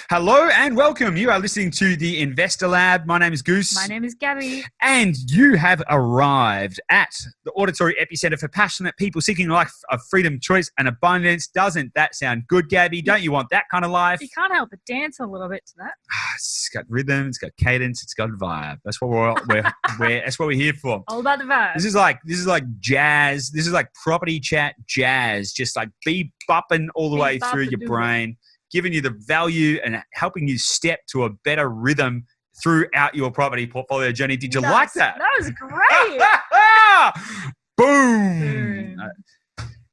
Hello and welcome. You are listening to the Investor Lab. My name is Goose. My name is Gabby. And you have arrived at the auditory epicenter for passionate people seeking a life of freedom, choice, and abundance. Doesn't that sound good, Gabby? Don't you want that kind of life? You can't help but dance a little bit to that. It's got rhythm, it's got cadence, it's got vibe. That's what that's what we're here for. All about the vibe. This is like jazz. This is like property chat jazz, just like bopping all the way through your brain, giving you the value and helping you step to a better rhythm throughout your property portfolio journey. Did you like that? That was great. Boom.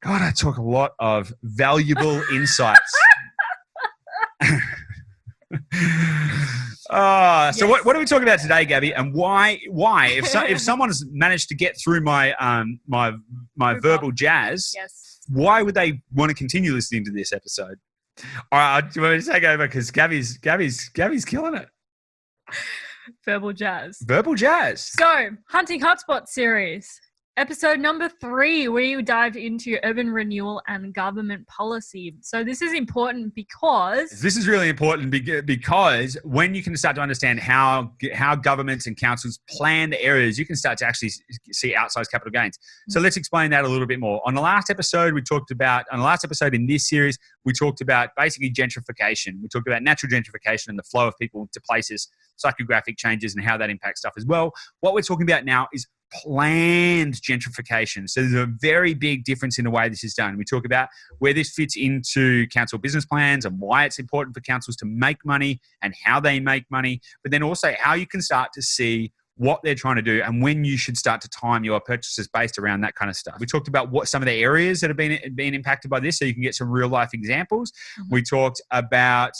God, I talk a lot of valuable insights. So what are we talking about today, Gabby? And why? If someone has managed to get through my my verbal jazz, Yes. why would they want to continue listening to this episode? All right, do you want me to take over because Gabby's killing it. Verbal jazz. Verbal jazz. So, Hunting Hotspots series. Episode number 3, we dived into urban renewal and government policy. So this is important because... This is really important because when you can start to understand how governments and councils plan the areas, you can start to actually see outsized capital gains. So let's explain that a little bit more. On the last episode in this series, we talked about basically gentrification. We talked about natural gentrification and the flow of people to places, psychographic changes and how that impacts stuff as well. What we're talking about now is planned gentrification. So there's a very big difference in the way this is done. We talk about where this fits into council business plans and why it's important for councils to make money and how they make money, but then also how you can start to see what they're trying to do and when you should start to time your purchases based around that kind of stuff. We talked about what some of the areas that have been impacted by this so you can get some real life examples. Mm-hmm. We talked about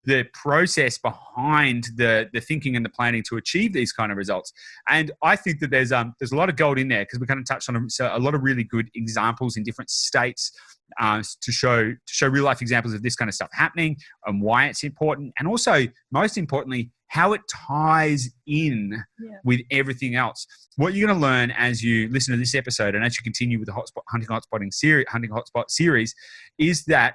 the process behind the thinking and the planning to achieve these kind of results. And I think that there's a lot of gold in there because we kind of touched on a lot of really good examples in different states to show real life examples of this kind of stuff happening and why it's important. And also, most importantly, how it ties in with everything else. What you're going to learn as you listen to this episode and as you continue with the Hunting Hotspot series is that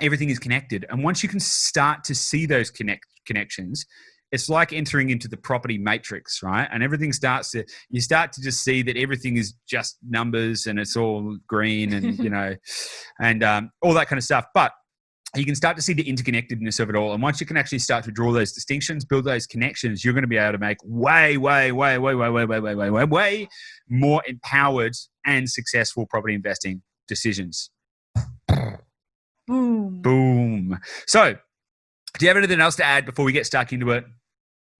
everything is connected. And once you can start to see those connections, it's like entering into the property matrix, right? And everything you start to just see that everything is just numbers and it's all green and, and all that kind of stuff. But you can start to see the interconnectedness of it all. And once you can actually start to draw those distinctions, build those connections, you're going to be able to make way more empowered and successful property investing decisions. Boom. So, do you have anything else to add before we get stuck into it?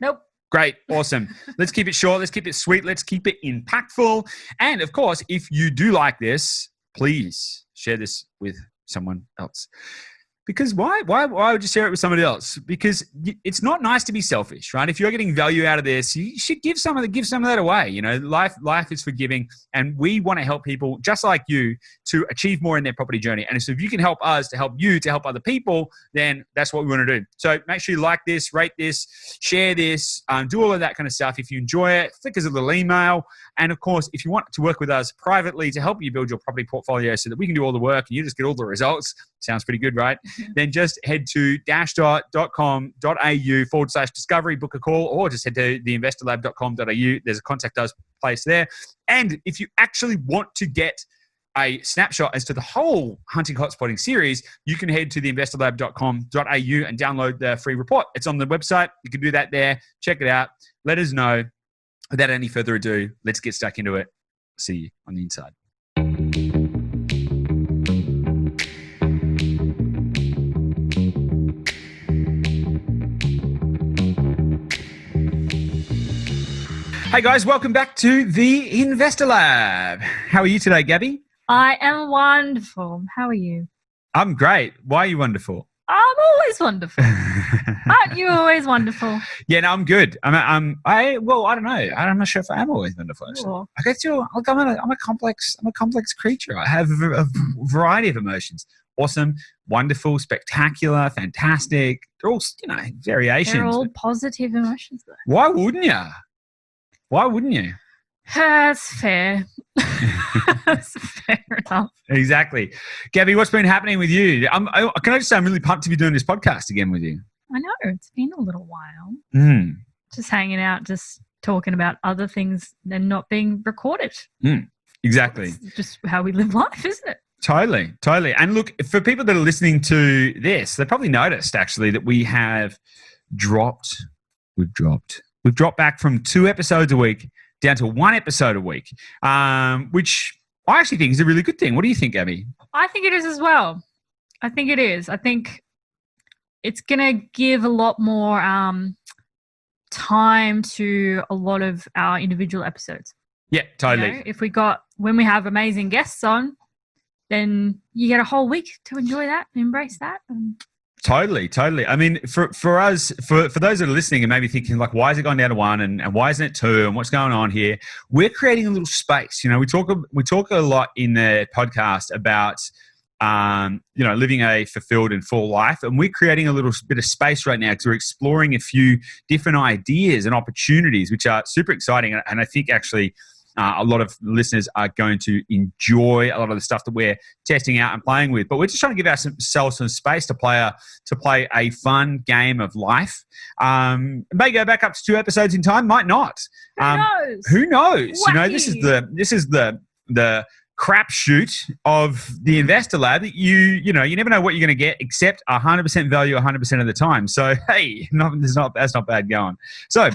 Nope. Great. Awesome. Let's keep it short. Let's keep it sweet. Let's keep it impactful. And of course, if you do like this, please share this with someone else. Because why would you share it with somebody else? Because it's not nice to be selfish, right? If you're getting value out of this, you should give some of that away. Life is forgiving, and we want to help people just like you to achieve more in their property journey. And so if you can help us to help you to help other people, then that's what we want to do. So make sure you like this, rate this, share this, do all of that kind of stuff. If you enjoy it, flick us a little email. And of course, if you want to work with us privately to help you build your property portfolio so that we can do all the work and you just get all the results, sounds pretty good, right? Then just head to dash.com.au/discovery, book a call, or just head to theinvestorlab.com.au. There's a contact us place there. And if you actually want to get a snapshot as to the whole Hunting Hotspotting series, you can head to theinvestorlab.com.au and download the free report. It's on the website. You can do that there. Check it out. Let us know. Without any further ado, let's get stuck into it. See you on the inside. Hey guys, welcome back to the Investor Lab. How are you today, Gabby? I am wonderful. How are you? I'm great. Why are you wonderful? I'm always wonderful. Aren't you always wonderful? Yeah, no, I'm good. I don't know. I'm not sure if I am always wonderful. Cool. I get you. I'm a complex creature. I have a variety of emotions. Awesome, wonderful, spectacular, fantastic. They're all, variations. They're all positive emotions, though. Why wouldn't you? That's fair. That's fair enough. Exactly. Gabby, what's been happening with you? Can I just say I'm really pumped to be doing this podcast again with you? I know. It's been a little while. Mm. Just hanging out, just talking about other things and not being recorded. Exactly. It's just how we live life, isn't it? Totally. And look, for people that are listening to this, they probably noticed actually that we have dropped. We've dropped back from 2 episodes a week down to 1 episode a week, which I actually think is a really good thing. What do you think, Abby? I think it is as well. I think it is. I think it's going to give a lot more time to a lot of our individual episodes. Yeah, totally. You know, when we have amazing guests on, then you get a whole week to enjoy that, embrace that. Totally. I mean, for us, for those that are listening and maybe thinking like, why is it gone down to 1 and why isn't it 2 and what's going on here? We're creating a little space. You know, we talk a lot in the podcast about living a fulfilled and full life, and we're creating a little bit of space right now because we're exploring a few different ideas and opportunities, which are super exciting. And I think actually a lot of listeners are going to enjoy a lot of the stuff that we're testing out and playing with. But we're just trying to give ourselves some space to play a fun game of life. May go back up to 2 episodes in time, might not. Who knows? Wacky. You know, this is the crapshoot of the Investor Lab. You never know what you're going to get, except 100% value 100% of the time. So hey, that's not bad going. So,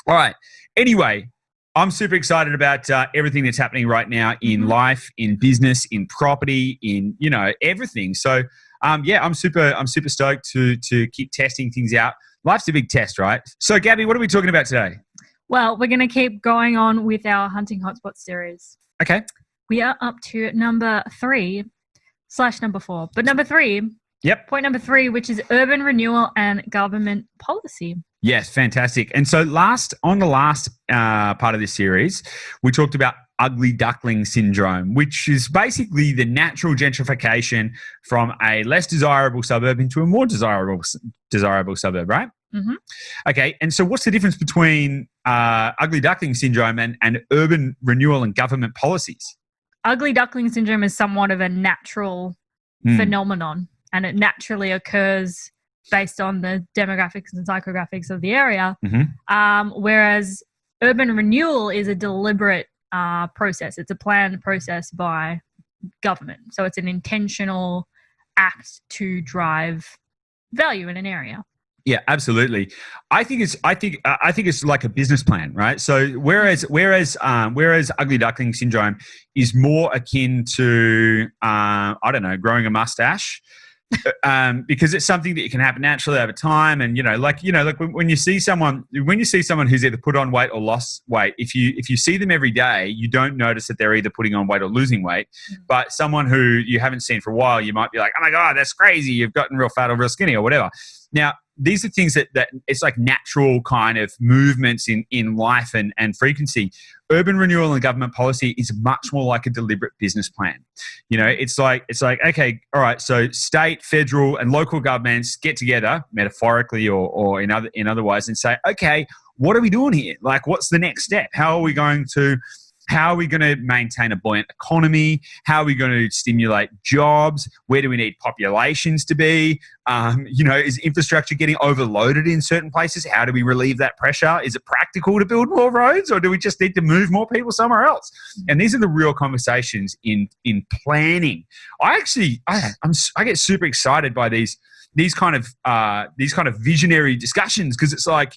all right. Anyway. I'm super excited about everything that's happening right now in life, in business, in property, in everything. So, I'm super stoked to keep testing things out. Life's a big test, right? So, Gabby, what are we talking about today? Well, we're going to keep going on with our Hunting Hotspots series. Okay. We are up to number 3/number 4, but number 3. Yep. Point number 3, which is urban renewal and government policy. Yes, fantastic. And so on the last part of this series, we talked about Ugly Duckling Syndrome, which is basically the natural gentrification from a less desirable suburb into a more desirable suburb, right? Mm-hmm. Okay, and so what's the difference between Ugly Duckling Syndrome and urban renewal and government policies? Ugly Duckling Syndrome is somewhat of a natural phenomenon, and it naturally occurs based on the demographics and psychographics of the area, whereas urban renewal is a deliberate process. It's a planned process by government. So it's an intentional act to drive value in an area. Yeah, absolutely. I think it's like a business plan, right? So whereas Ugly Duckling Syndrome is more akin to growing a mustache. Because it's something that can happen naturally over time, and when you see someone who's either put on weight or lost weight, if you see them every day, you don't notice that they're either putting on weight or losing weight. But someone who you haven't seen for a while, you might be like, oh my god, that's crazy, you've gotten real fat or real skinny or whatever. Now, these are things that it's like natural kind of movements in life and frequency. Urban renewal and government policy is much more like a deliberate business plan. You know, it's like, okay, all right, so state, federal, and local governments get together, metaphorically or in otherwise, and say, okay, what are we doing here? Like, what's the next step? How are we going to maintain a buoyant economy? How are we going to stimulate jobs? Where do we need populations to be? Is infrastructure getting overloaded in certain places? How do we relieve that pressure? Is it practical to build more roads, or do we just need to move more people somewhere else? And these are the real conversations in planning. I get super excited by these kind of visionary discussions, because it's like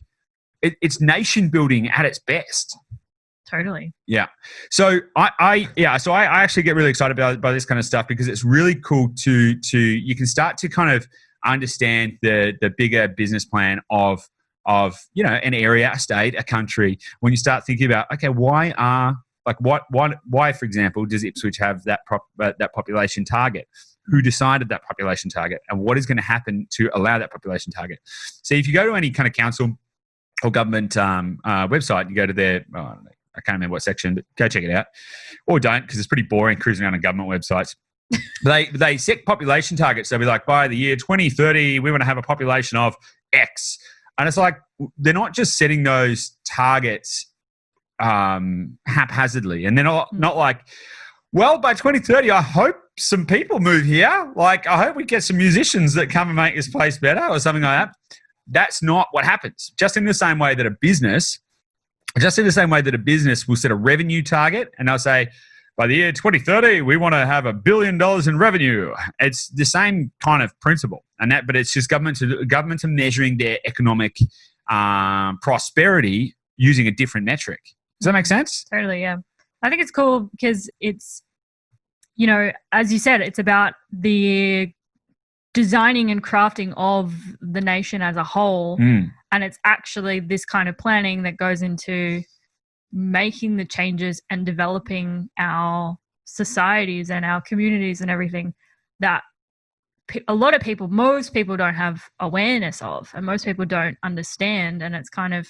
it's nation building at its best. Totally. Yeah. So I actually get really excited by this kind of stuff, because it's really cool to you can start to kind of understand the bigger business plan of an area, a state, a country, when you start thinking about, okay, why for example does Ipswich have that population target? Who decided that population target, and what is going to happen to allow that population target? So if you go to any kind of council or government website, you go to their I can't remember what section, but go check it out. Or don't, because it's pretty boring cruising around on government websites. They set population targets. They'll be like, by the year 2030, we want to have a population of X. And it's like, they're not just setting those targets haphazardly, and they're not like, well, by 2030, I hope some people move here. Like, I hope we get some musicians that come and make this place better or something like that. That's not what happens. Just in the same way that a business will set a revenue target and they'll say, by the year 2030, we want to have $1 billion in revenue. It's the same kind of principle, but it's just governments are measuring their economic prosperity using a different metric. Does that make sense? Totally, yeah. I think it's cool because it's, as you said, it's about the designing and crafting of the nation as a whole. And it's actually this kind of planning that goes into making the changes and developing our societies and our communities and everything that most people don't have awareness of, and most people don't understand. And it's kind of,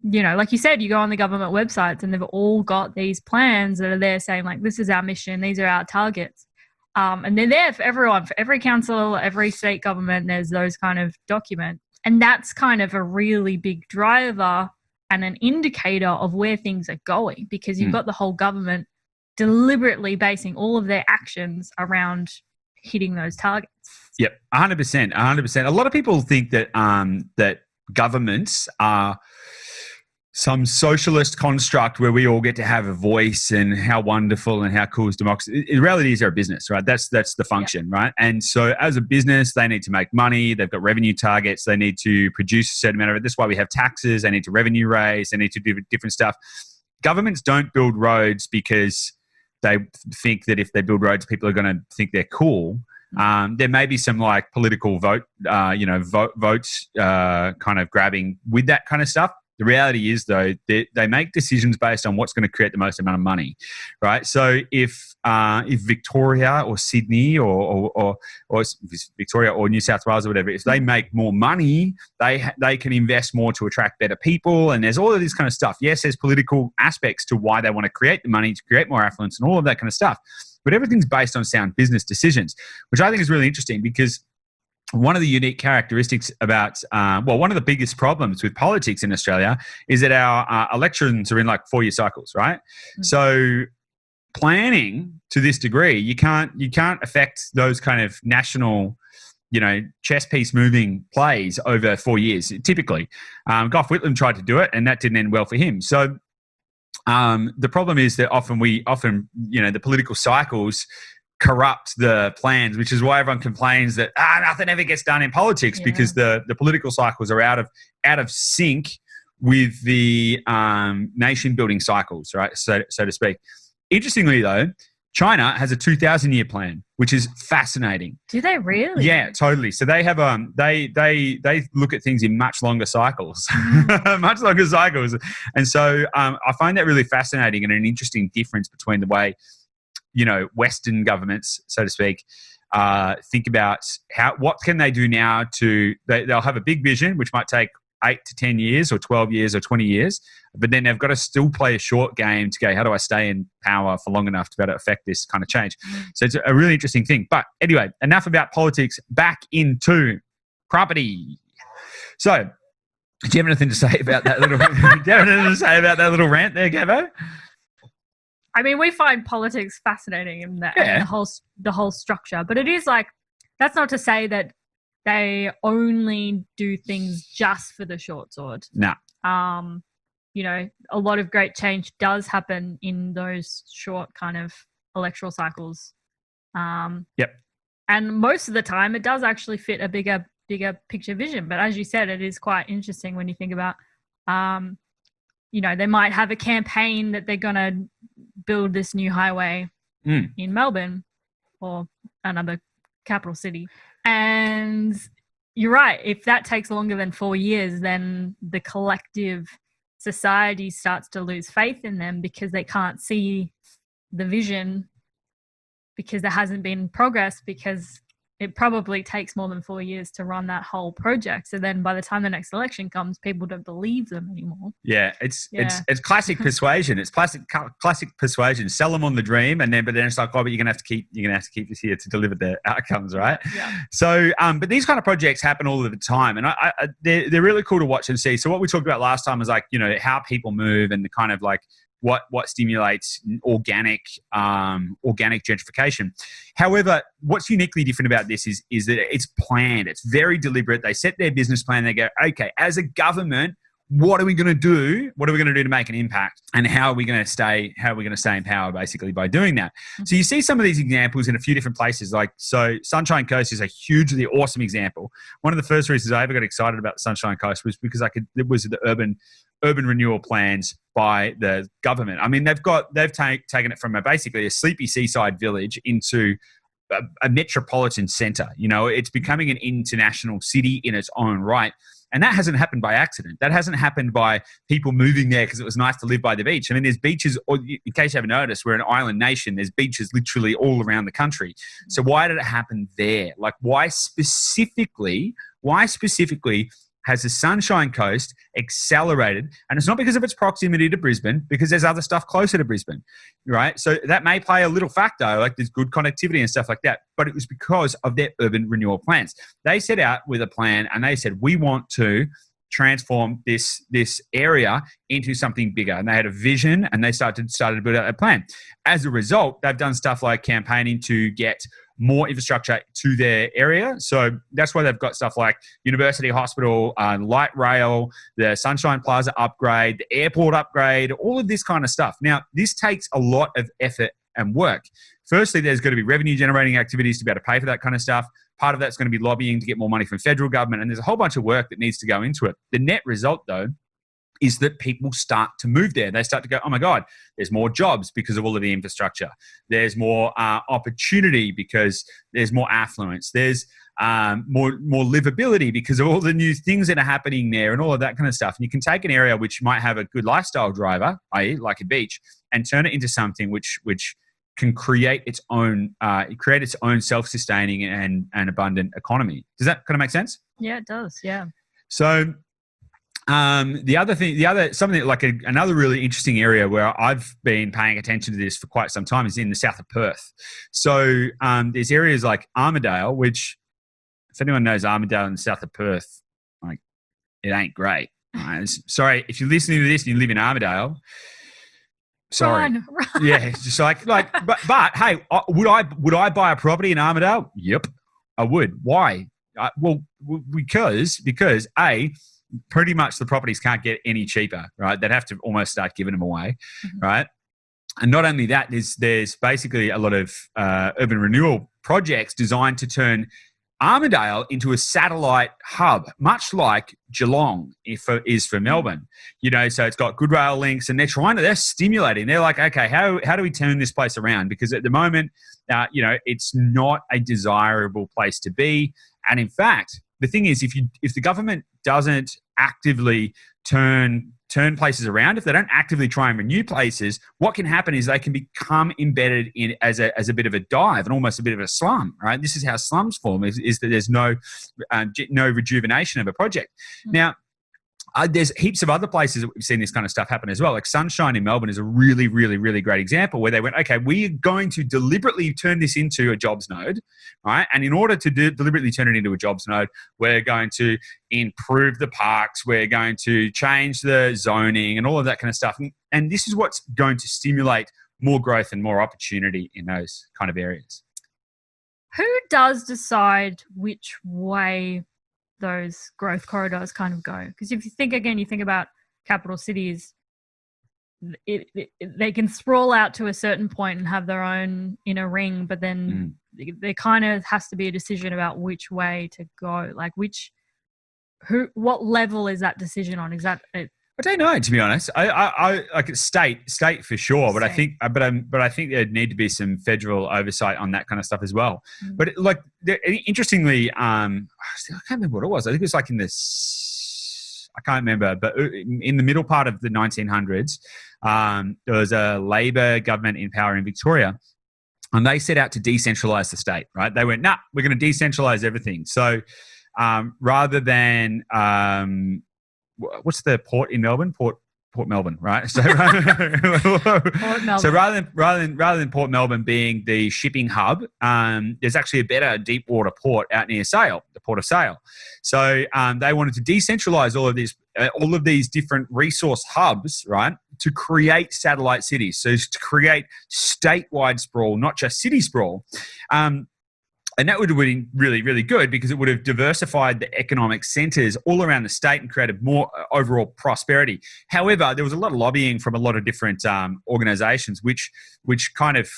like you said, you go on the government websites and they've all got these plans that are there saying, like, this is our mission, these are our targets. And they're there for everyone, for every council, every state government, there's those kind of documents. And that's kind of a really big driver and an indicator of where things are going, because you've got the whole government deliberately basing all of their actions around hitting those targets. Yep, 100%. A lot of people think that that governments are some socialist construct where we all get to have a voice and how wonderful and how cool is democracy. In reality, they're a business, right? That's the function, right? And so as a business, they need to make money. They've got revenue targets. They need to produce a certain amount of it. That's why we have taxes. They need to revenue raise. They need to do different stuff. Governments don't build roads because they think that if they build roads, people are going to think they're cool. There may be some like political votes kind of grabbing with that kind of stuff. The reality is, though, they make decisions based on what's going to create the most amount of money, right? So if Victoria or Sydney or Victoria or New South Wales or whatever, if they make more money, they can invest more to attract better people, and there's all of this kind of stuff. Yes, there's political aspects to why they want to create the money, to create more affluence and all of that kind of stuff, but everything's based on sound business decisions, which I think is really interesting because one of the unique characteristics about, one of the biggest problems with politics in Australia is that our elections are in like 4-year cycles, right? Mm-hmm. So planning to this degree, you can't affect those kind of national, chess piece moving plays over 4 years. Typically, Gough Whitlam tried to do it, and that didn't end well for him. So the problem is that often the political cycles corrupt the plans, which is why everyone complains that nothing ever gets done in politics, because the political cycles are out of sync with the nation building cycles, right? So to speak. Interestingly, though, China has a 2,000-year plan, which is fascinating. Do they really? Yeah, totally. So they have they look at things in much longer cycles, much longer cycles, and so I find that really fascinating and an interesting difference between the way Western governments, so to speak, think about what can they do now they'll have a big vision, which might take 8 to 10 years or 12 years or 20 years, but then they've got to still play a short game to go, how do I stay in power for long enough to be able to affect this kind of change? So it's a really interesting thing. But anyway, enough about politics, back into property. So do you have anything to say about that little rant there, Gabbo? I mean, we find politics fascinating in that, the whole structure, but it is like, that's not to say that they only do things just for the short sword. No. A lot of great change does happen in those short kind of electoral cycles. Yep. And most of the time it does actually fit a bigger picture vision. But as you said, it is quite interesting when you think about, they might have a campaign that they're going to build this new highway in Melbourne or another capital city. And you're right. If that takes longer than 4 years, then the collective society starts to lose faith in them because they can't see the vision, because there hasn't been progress, because it probably takes more than 4 years to run that whole project. So then by the time the next election comes, people don't believe them anymore. Yeah, it's classic persuasion. It's classic persuasion. Sell them on the dream, but then it's like, oh, but you're gonna have to keep this here to deliver the outcomes, right? Yeah. So, but these kind of projects happen all of the time, and they're really cool to watch and see. So what we talked about last time was like, how people move and the kind of like what stimulates organic gentrification. However, what's uniquely different about this is that it's planned. It's very deliberate. They set their business plan. They go, okay, as a government, what are we going to do? What are we going to do to make an impact? And how are we going to stay in power basically by doing that? Mm-hmm. So you see some of these examples in a few different places. So Sunshine Coast is a hugely awesome example. One of the first reasons I ever got excited about the Sunshine Coast was because it was the urban renewal plans by the government. I mean, they've taken it from basically a sleepy seaside village into a metropolitan centre. It's becoming an international city in its own right. And that hasn't happened by accident. That hasn't happened by people moving there because it was nice to live by the beach. I mean, there's beaches, or in case you haven't noticed, we're an island nation. There's beaches literally all around the country. So why did it happen there? Like, why specifically has the Sunshine Coast accelerated? And it's not because of its proximity to Brisbane, because there's other stuff closer to Brisbane, right? So that may play a little factor, like there's good connectivity and stuff like that, but it was because of their urban renewal plans. They set out with a plan and they said, we want to transform this area into something bigger. And they had a vision and they started to build out a plan. As a result, they've done stuff like campaigning to get more infrastructure to their area. So that's why they've got stuff like University Hospital, light rail, the Sunshine Plaza upgrade, the airport upgrade, all of this kind of stuff. Now, this takes a lot of effort and work. Firstly, there's going to be revenue generating activities to be able to pay for that kind of stuff. Part of that's going to be lobbying to get more money from federal government. And there's a whole bunch of work that needs to go into it. The net result, though, is that people start to move there. They start to go, oh my God, there's more jobs because of all of the infrastructure. There's more opportunity because there's more affluence. There's more livability because of all the new things that are happening there and all of that kind of stuff. And you can take an area which might have a good lifestyle driver, i.e. like a beach, and turn it into something which can create its own self-sustaining and abundant economy. Does that kind of make sense? Yeah, it does. Yeah. So another really interesting area where I've been paying attention to this for quite some time is in the south of Perth. So there's areas like Armadale, which, if anyone knows Armadale in the south of Perth, like, it ain't great. Sorry, if you're listening to this and you live in Armadale, sorry. Run. Yeah, it's just but hey, would I buy a property in Armadale? Yep, I would. Why? Because pretty much the properties can't get any cheaper, right? They'd have to almost start giving them away, right? And not only that, there's basically a lot of urban renewal projects designed to turn Armadale into a satellite hub, much like Geelong is for Melbourne. So it's got good rail links, and they're stimulating. They're like, okay, how do we turn this place around? Because at the moment, it's not a desirable place to be. And in fact, the thing is, if the government doesn't actively turn places around, if they don't actively try and renew places, what can happen is they can become embedded in as a bit of a dive and almost a bit of a slum, right? This is how slums form, is that there's no rejuvenation of a project. Now, there's heaps of other places that we've seen this kind of stuff happen as well. Like Sunshine in Melbourne is a really, really, really great example where they went, okay, we're going to deliberately turn this into a jobs node, right? And in order to deliberately turn it into a jobs node, we're going to improve the parks, we're going to change the zoning and all of that kind of stuff. And this is what's going to stimulate more growth and more opportunity in those kind of areas. Who does decide which way those growth corridors kind of go? Because if you think about capital cities, they can sprawl out to a certain point and have their own inner ring, but then there kind of has to be a decision about which way to go. Like what level is that decision on? Is that I don't know, to be honest. I like state for sure, but I think there'd need to be some federal oversight on that kind of stuff as well. But interestingly, I can't remember what it was. I think it was like I can't remember, but in the middle part of the 1900s, there was a Labor government in power in Victoria, And they set out to decentralize the state, right? They went, nah, we're going to decentralize everything. So rather than, what's the port in Melbourne? Port Melbourne, right? So, Port Melbourne. So rather than Port Melbourne being the shipping hub, there's actually a better deep water port out near Sale, the Port of Sale. So they wanted to decentralize all of these different resource hubs, right, to create satellite cities. So to create statewide sprawl, not just city sprawl. And that would have been really, really good because it would have diversified the economic centres all around the state and created more overall prosperity. However, there was a lot of lobbying from a lot of different organisations which kind of,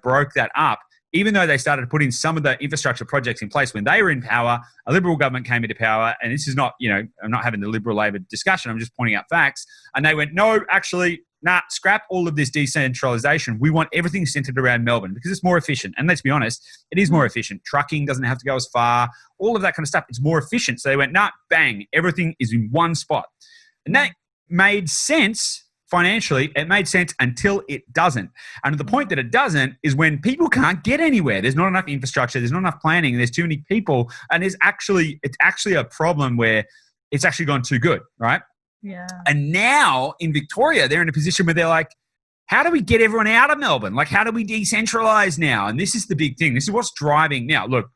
broke that up. Even though they started putting some of the infrastructure projects in place when they were in power, a Liberal government came into power, and this is not, I'm not having the Liberal-Labor discussion, I'm just pointing out facts, and they went, no, actually, scrap all of this decentralisation. We want everything centred around Melbourne because it's more efficient. And let's be honest, it is more efficient. Trucking doesn't have to go as far, all of that kind of stuff. It's more efficient. So they went, bang, everything is in one spot. And that made sense financially. It made sense until it doesn't. And the point that it doesn't is when people can't get anywhere. There's not enough infrastructure. There's not enough planning. There's too many people. And it's actually a problem where it's actually gone too good, right? Yeah. And now in Victoria, they're in a position where they're like, how do we get everyone out of Melbourne? Like, how do we decentralize now? And this is the big thing. This is what's driving now. Look,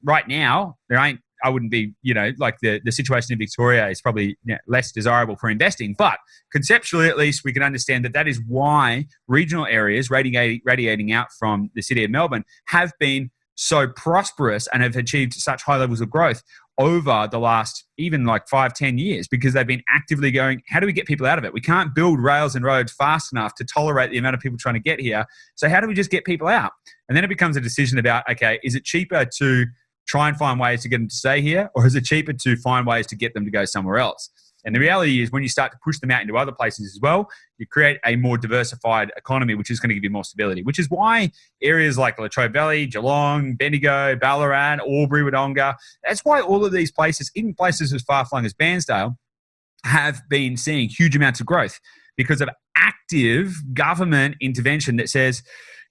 right now, I wouldn't be, like the situation in Victoria is probably less desirable for investing. But conceptually, at least, we can understand that is why regional areas radiating out from the city of Melbourne have been so prosperous and have achieved such high levels of growth over the last even like 5-10 years, because they've been actively going, how do we get people out of it? We can't build rails and roads fast enough to tolerate the amount of people trying to get here. So how do we just get people out? And then it becomes a decision about, okay, is it cheaper to try and find ways to get them to stay here, or is it cheaper to find ways to get them to go somewhere else? And the reality is when you start to push them out into other places as well, you create a more diversified economy, which is going to give you more stability, which is why areas like Latrobe Valley, Geelong, Bendigo, Ballarat, Albury, Wodonga, that's why all of these places, even places as far-flung as Bairnsdale, have been seeing huge amounts of growth because of active government intervention that says,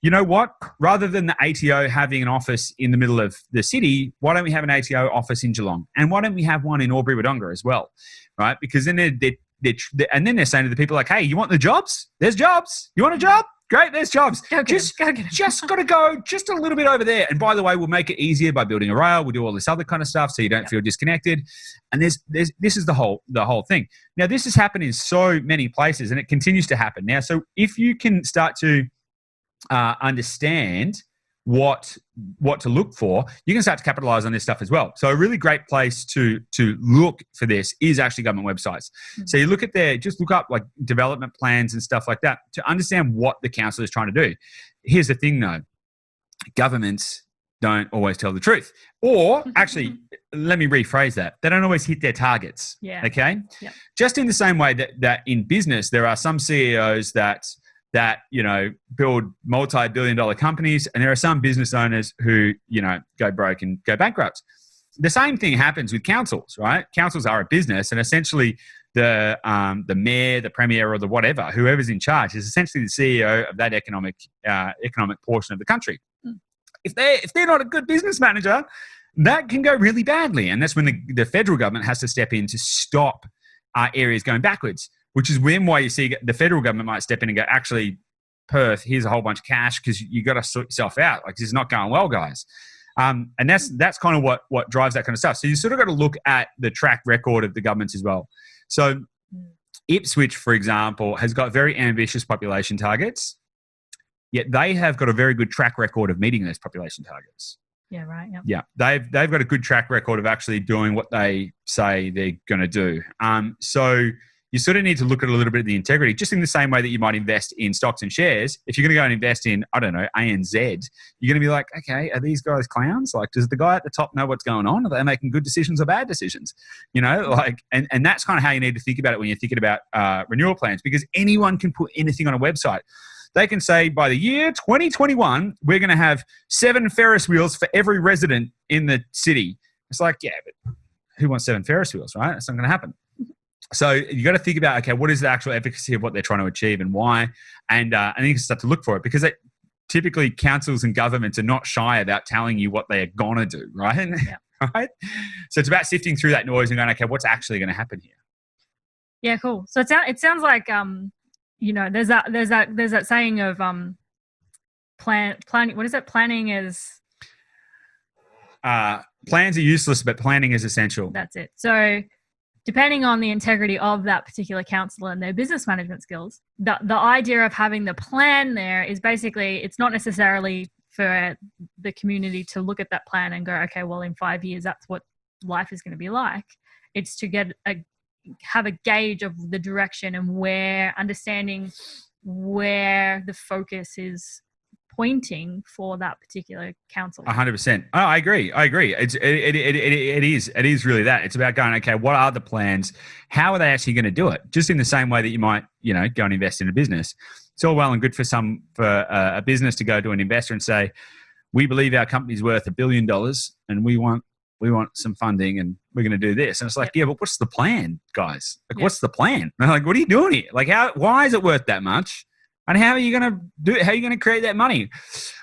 you know what, rather than the ATO having an office in the middle of the city, why don't we have an ATO office in Geelong? And why don't we have one in Albury Wodonga as well? Right? Because then they're saying to the people like, hey, you want the jobs? There's jobs. You want a job? Great, there's jobs. Just got to go just a little bit over there. And by the way, we'll make it easier by building a rail. We'll do all this other kind of stuff so you don't feel disconnected. And this is the whole thing. Now, this has happened in so many places, and it continues to happen. Now, so if you can start to understand what to look for, you can start to capitalize on this stuff as well. So a really great place to look for this is actually government websites. Mm-hmm. So you look at just look up like development plans and stuff like that to understand what the council is trying to do. Here's the thing though, governments don't always tell the truth. Or actually, let me rephrase that. They don't always hit their targets. Yeah. Okay? Yeah. Just in the same way that in business, there are some CEOs that build multi-billion-dollar companies, and there are some business owners who, go broke and go bankrupt. The same thing happens with councils, right? Councils are a business, and essentially the mayor, the premier, or the whatever, whoever's in charge, is essentially the CEO of that economic portion of the country. Mm. If they're not a good business manager, that can go really badly, and that's when the federal government has to step in to stop areas going backwards. Which is why you see the federal government might step in and go, actually, Perth, here's a whole bunch of cash because you got to sort yourself out. Like, this is not going well, guys. And that's kind of what drives that kind of stuff. So you sort of got to look at the track record of the governments as well. So Ipswich, for example, has got very ambitious population targets, yet they have got a very good track record of meeting those population targets. Yeah, right. Yep. Yeah, they've got a good track record of actually doing what they say they're going to do. So you sort of need to look at a little bit of the integrity, just in the same way that you might invest in stocks and shares. If you're going to go and invest in, I don't know, ANZ, you're going to be like, okay, are these guys clowns? Like, does the guy at the top know what's going on? Are they making good decisions or bad decisions? And that's kind of how you need to think about it when you're thinking about renewal plans, because anyone can put anything on a website. They can say, by the year 2021, we're going to have 7 Ferris wheels for every resident in the city. It's like, yeah, but who wants 7 Ferris wheels, right? That's not going to happen. So you got to think about, okay, what is the actual efficacy of what they're trying to achieve and why? And then you can start to look for it, because typically councils and governments are not shy about telling you what they're going to do, right? Yeah. Right? So it's about sifting through that noise and going, okay, what's actually going to happen here? Yeah, cool. So it sounds like there's that saying of planning. What is it? Planning is plans are useless, but planning is essential. That's it. So depending on the integrity of that particular council and their business management skills, the idea of having the plan there is basically, it's not necessarily for the community to look at that plan and go, okay, well, in 5 years, that's what life is going to be like. It's to have a gauge of the direction and understanding where the focus is pointing for that particular council. 100%. Oh, I agree. It is really that. It's about going, okay, what are the plans? How are they actually going to do it? Just in the same way that you might, go and invest in a business. It's all well and good for a business to go to an investor and say, we believe our company's worth $1 billion and we want some funding and we're going to do this. And it's like, yeah, but what's the plan, guys? Like, what's the plan? And they're like, what are you doing here? Like, why is it worth that much? And how are you going to do it? How are you going to create that money?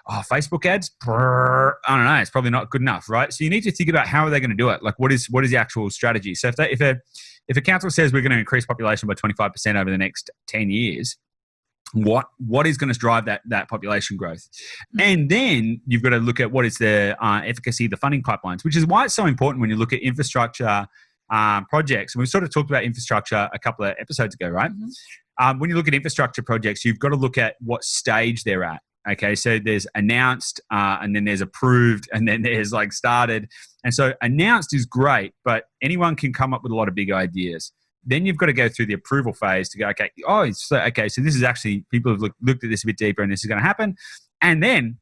Oh, Facebook ads? I don't know. It's probably not good enough, right? So you need to think about how are they going to do it? Like, what is the actual strategy? So if a council says we're going to increase population by 25% over the next 10 years, what is going to drive that population growth? And then you've got to look at what is the efficacy of the funding pipelines, which is why it's so important when you look at infrastructure projects. And we've sort of talked about infrastructure a couple of episodes ago, right? Mm-hmm. When you look at infrastructure projects, you've got to look at what stage they're at. Okay, so there's announced, and then there's approved, and then there's like started. And so announced is great, but anyone can come up with a lot of big ideas. Then you've got to go through the approval phase to go, okay, so this is actually, people have looked at this a bit deeper and this is going to happen. And then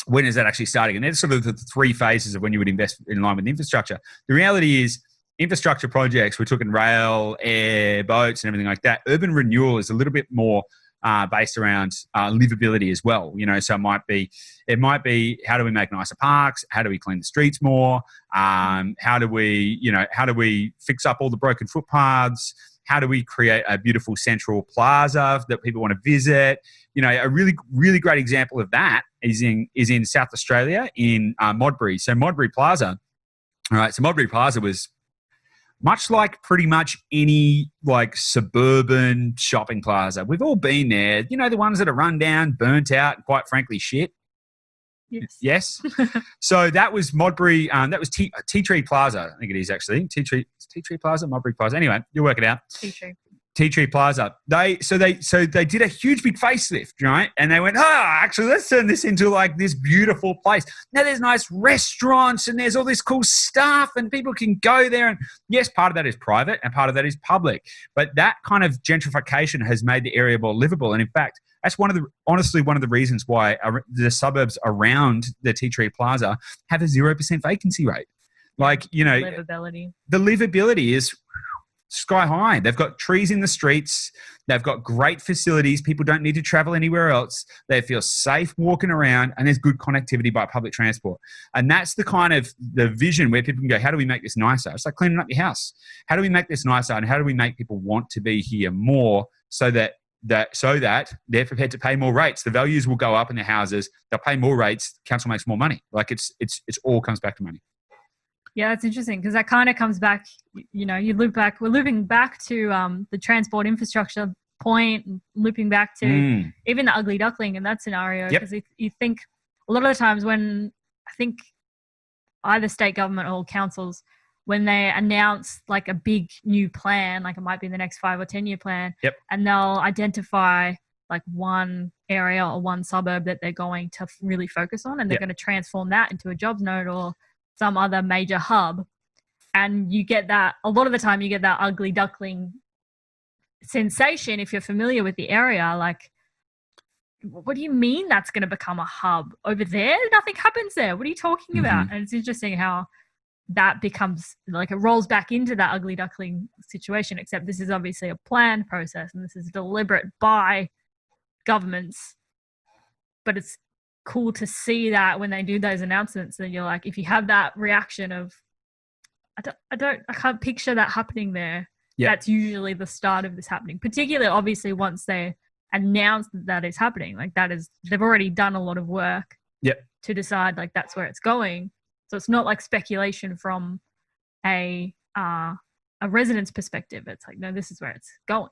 when is that actually starting? And there's sort of the three phases of when you would invest in line with infrastructure. The reality is, infrastructure projects, we're talking rail, air, boats, and everything like that. Urban renewal is a little bit more based around livability as well. So it might be how do we make nicer parks? How do we clean the streets more? How do we fix up all the broken footpaths? How do we create a beautiful central plaza that people want to visit? A really, really great example of that is in South Australia in Modbury. So Modbury Plaza. All right. So Modbury Plaza was much like pretty much any like suburban shopping plaza. We've all been there. The ones that are run down, burnt out, and quite frankly, shit. Yes. So that was Modbury. That was Tea Tree Plaza. I think it is actually Tea Tree Plaza, Modbury Plaza. Anyway, you'll work it out. Tea Tree Plaza. They did a huge big facelift, right? And they went, actually, let's turn this into like this beautiful place. Now there's nice restaurants and there's all this cool stuff and people can go there. And yes, part of that is private and part of that is public. But that kind of gentrification has made the area more livable. And in fact, that's honestly one of the reasons why the suburbs around the Tea Tree Plaza have a 0% vacancy rate. Like, livability. The livability is sky high. They've got trees in the streets. They've got great facilities. People don't need to travel anywhere else. They feel safe walking around, and there's good connectivity by public transport. And that's the kind of the vision where people can go, how do we make this nicer? It's like cleaning up your house. How do we make this nicer? And how do we make people want to be here more so that they're prepared to pay more rates? The values will go up in their houses. They'll pay more rates. Council makes more money. Like it's all comes back to money. Yeah, that's interesting because that kind of comes back, we're looping back to the transport infrastructure point, and looping back to even the ugly duckling in that scenario. Because you think a lot of the times when I think either state government or councils, when they announce like a big new plan, like it might be the next 5 or 10 year plan, and they'll identify like one area or one suburb that they're going to really focus on, and they're going to transform that into a jobs node or some other major hub. And you get that, a lot of the time you get that ugly duckling sensation if you're familiar with the area. Like, what do you mean that's going to become a hub? Over there, nothing happens there. What are you talking about? And it's interesting how that becomes, like, it rolls back into that ugly duckling situation, except this is obviously a planned process and this is deliberate by governments. But it's cool to see that when they do those announcements, and you're like, if you have that reaction of, I can't picture that happening there. That's usually the start of this happening, particularly obviously once they announced that is happening. Like they've already done a lot of work to decide like that's where it's going. So it's not like speculation from a resident's perspective. It's like, no, this is where it's going.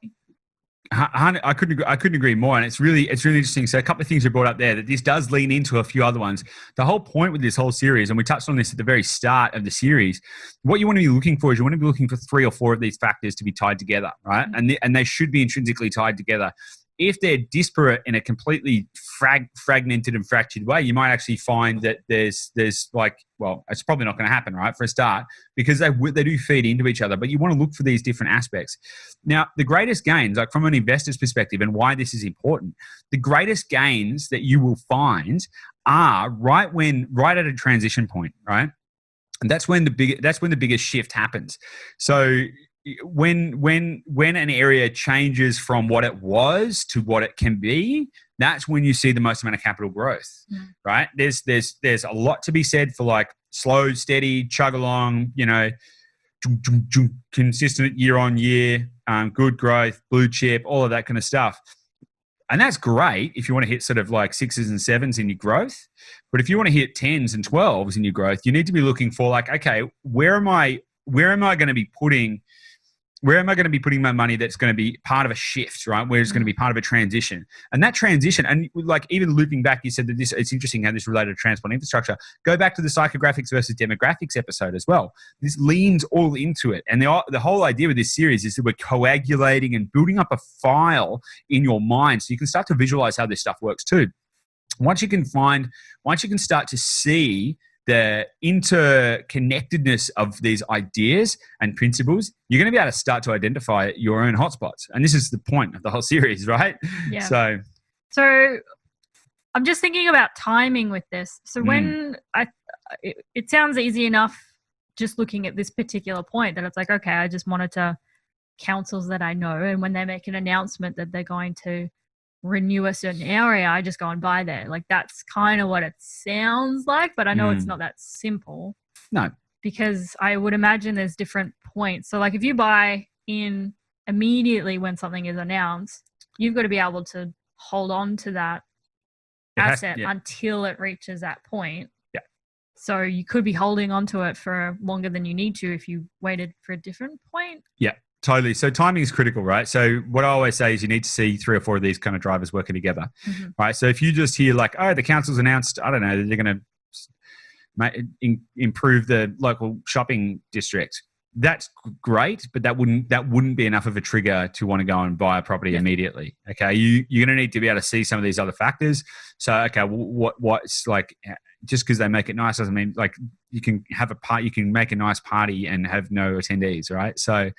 I couldn't agree more, and it's really interesting. So a couple of things you brought up there, that this does lean into a few other ones. The whole point with this whole series, and we touched on this at the very start of the series, what you want to be looking for is you want to be looking for 3 or 4 of these factors to be tied together, right? And they should be intrinsically tied together. If they're disparate in a completely fragmented and fractured way, you might actually find that there's like, well, it's probably not going to happen, right, for a start, because they do feed into each other. But you want to look for these different aspects. Now, the greatest gains, like from an investor's perspective, and why this is important, the greatest gains that you will find are right at a transition point, right? And that's when the biggest shift happens. So when an area changes from what it was to what it can be, that's when you see the most amount of capital growth, right? There's a lot to be said for like slow, steady, chug along, consistent year on year, good growth, blue chip, all of that kind of stuff. And that's great if you want to hit sort of like 6s and 7s in your growth. But if you want to hit 10s and 12s in your growth, you need to be looking for like, okay, where am I going to be putting my money that's going to be part of a shift, right? Where it's going to be part of a transition. And that transition, and like even looping back, you said that it's interesting how this related to transport infrastructure. Go back to the psychographics versus demographics episode as well. This leans all into it. And the whole idea with this series is that we're coagulating and building up a file in your mind so you can start to visualize how this stuff works too. Once you can start to see the interconnectedness of these ideas and principles, you're going to be able to start to identify your own hotspots. And this is the point of the whole series, right? Yeah. So I'm just thinking about timing with this. So when it sounds easy enough just looking at this particular point that it's like, okay, I just monitor councils that I know, and when they make an announcement that they're going to renew a certain area, I just go and buy there. Like that's kind of what it sounds like, but I know it's not that simple. No. Because I would imagine there's different points. So like if you buy in immediately when something is announced, you've got to be able to hold on to that asset until it reaches that point. Yeah. So you could be holding on to it for longer than you need to if you waited for a different point. Yeah. Totally. So timing is critical, right? So what I always say is you need to see 3 or 4 of these kind of drivers working together, right? So if you just hear like, oh, the council's announced, I don't know, they're going to improve the local shopping district, that's great, but that wouldn't be enough of a trigger to want to go and buy a property immediately. Okay, you're going to need to be able to see some of these other factors. So okay, what's like, just because they make it nice doesn't mean like you can make a nice party and have no attendees, right? So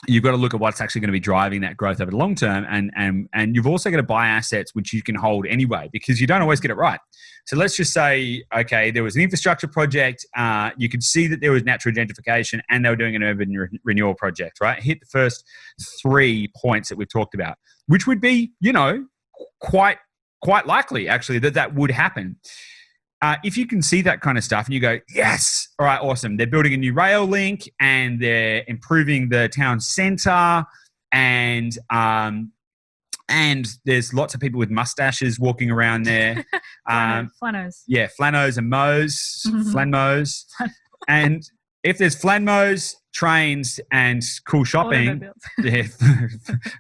you've got to look at what's actually going to be driving that growth over the long term, and you've also got to buy assets which you can hold anyway, because you don't always get it right. So let's just say, okay, there was an infrastructure project. You could see that there was natural gentrification, and they were doing an urban renewal project, right? Hit the first 3 points that we've talked about, which would be, quite likely actually that would happen. If you can see that kind of stuff and you go, yes, all right, awesome. They're building a new rail link and they're improving the town centre, and there's lots of people with mustaches walking around there. Flannos. Yeah, flannos and mows, flanmos. And if there's flanmos, trains, and cool shopping,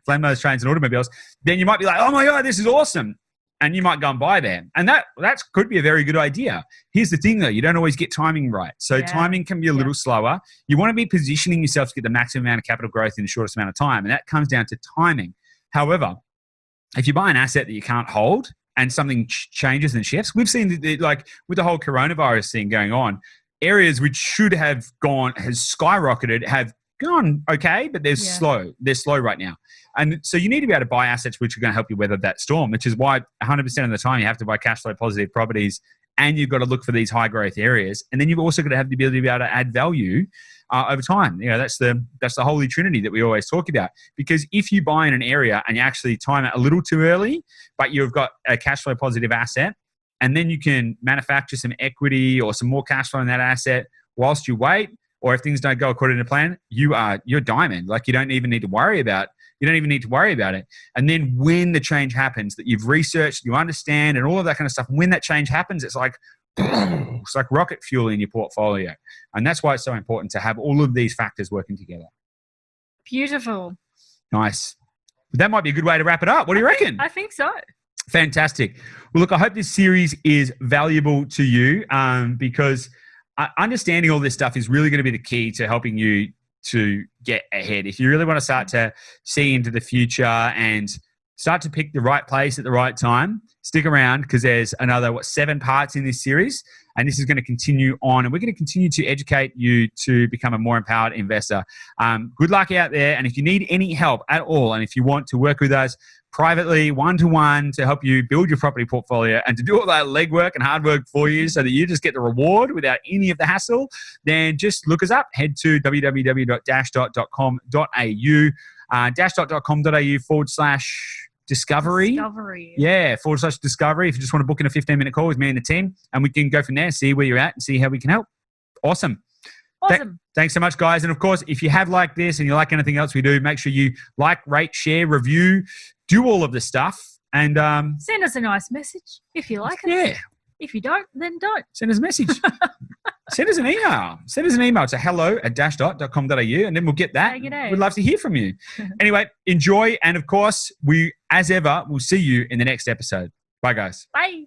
flanmos, trains, and automobiles, then you might be like, oh my God, this is awesome. And you might go and buy there. And that could be a very good idea. Here's the thing, though. You don't always get timing right. So timing can be a little slower. You want to be positioning yourself to get the maximum amount of capital growth in the shortest amount of time. And that comes down to timing. However, if you buy an asset that you can't hold and something changes and shifts, we've seen like with the whole coronavirus thing going on, areas which should have has skyrocketed have gone okay, but they're slow. They're slow right now. And so you need to be able to buy assets which are going to help you weather that storm, which is why 100% of the time you have to buy cash flow positive properties, and you've got to look for these high growth areas. And then you've also got to have the ability to be able to add value over time. That's the holy trinity that we always talk about. Because if you buy in an area and you actually time it a little too early, but you've got a cash flow positive asset, and then you can manufacture some equity or some more cash flow in that asset whilst you wait, or if things don't go according to plan, you're diamond. Like you don't even need to worry about You don't even need to worry about it. And then when the change happens that you've researched, you understand, and all of that kind of stuff, when that change happens, it's like rocket fuel in your portfolio. And that's why it's so important to have all of these factors working together. Beautiful. Nice. That might be a good way to wrap it up. What do you reckon? I think so. Fantastic. Well, look, I hope this series is valuable to you because understanding all this stuff is really going to be the key to helping you to get ahead. If you really want to start to see into the future and start to pick the right place at the right time, stick around because there's another, 7 parts in this series. And this is going to continue on. And we're going to continue to educate you to become a more empowered investor. Good luck out there. And if you need any help at all, and if you want to work with us privately, one-to-one, to help you build your property portfolio and to do all that legwork and hard work for you so that you just get the reward without any of the hassle, then just look us up. Head to www.dashdot.com.au, dashdot.com.au/discovery. Yeah, /discovery. If you just want to book in a 15-minute call with me and the team, and we can go from there, see where you're at and see how we can help. Awesome. Thanks so much, guys. And of course, if you have liked this and you like anything else we do, make sure you like, rate, share, review, do all of this stuff. And send us a nice message if you like it. Yeah. If you don't, then don't. Send us a message. Send us an email. Send us an email to hello@dashdot.com.au, and then we'll get that. We'd love to hear from you. Anyway, enjoy. And of course, we, as ever, will see you in the next episode. Bye, guys. Bye.